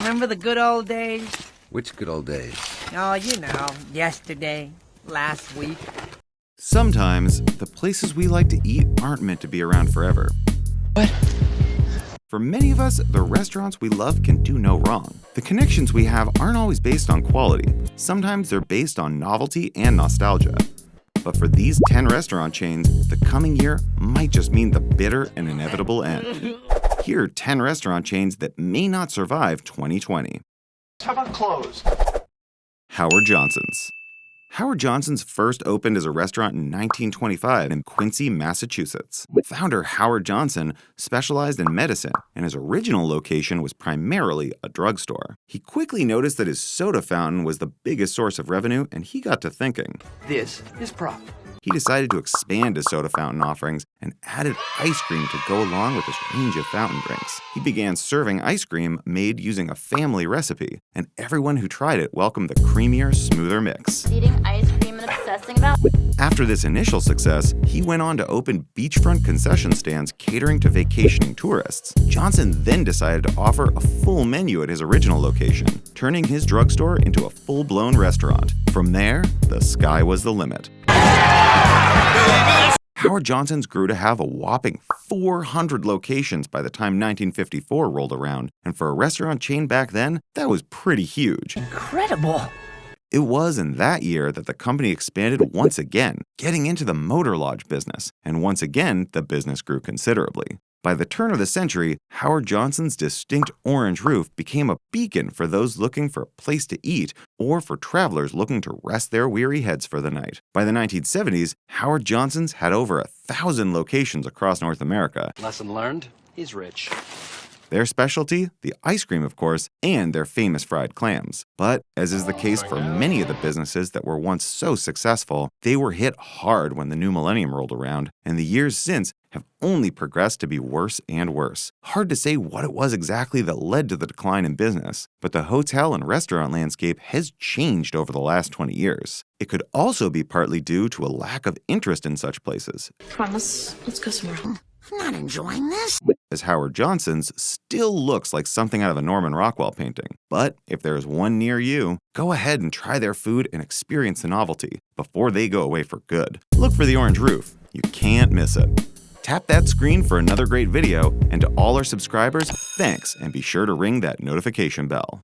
Remember the good old days? Which good old days? Oh, you know, yesterday, last week. Sometimes, the places we like to eat aren't meant to be around forever. What? For many of us, the restaurants we love can do no wrong. The connections we have aren't always based on quality. Sometimes they're based on novelty and nostalgia. But for these 10 restaurant chains, the coming year might just mean the bitter and inevitable end. Here are 10 restaurant chains that may not survive 2020. How about closed? Howard Johnson's. Howard Johnson's first opened as a restaurant in 1925 in Quincy, Massachusetts. Founder Howard Johnson specialized in medicine, and his original location was primarily a drugstore. He quickly noticed that his soda fountain was the biggest source of revenue, and he got to thinking. This is profit. He decided to expand his soda fountain offerings and added ice cream to go along with his range of fountain drinks. He began serving ice cream made using a family recipe, and everyone who tried it welcomed the creamier, smoother mix. Eating ice cream and obsessing about. After this initial success, he went on to open beachfront concession stands catering to vacationing tourists. Johnson then decided to offer a full menu at his original location, turning his drugstore into a full-blown restaurant. From there, the sky was the limit. Howard Johnson's grew to have a whopping 400 locations by the time 1954 rolled around, and for a restaurant chain back then, that was pretty huge. Incredible. It was in that year that the company expanded once again, getting into the motor lodge business, and once again, the business grew considerably. By the turn of the century, Howard Johnson's distinct orange roof became a beacon for those looking for a place to eat or for travelers looking to rest their weary heads for the night. By the 1970s, Howard Johnson's had over 1,000 locations across North America. Lesson learned, he's rich. Their specialty, the ice cream of course, and their famous fried clams. But, as is the case for many of the businesses that were once so successful, they were hit hard when the new millennium rolled around, and the years since have only progressed to be worse and worse. Hard to say what it was exactly that led to the decline in business, but the hotel and restaurant landscape has changed over the last 20 years. It could also be partly due to a lack of interest in such places. Promise, let's go somewhere. I'm not enjoying this. As Howard Johnson's still looks like something out of a Norman Rockwell painting. But if there's one near you, go ahead and try their food and experience the novelty before they go away for good. Look for the orange roof. You can't miss it. Tap that screen for another great video, and to all our subscribers, thanks, and be sure to ring that notification bell.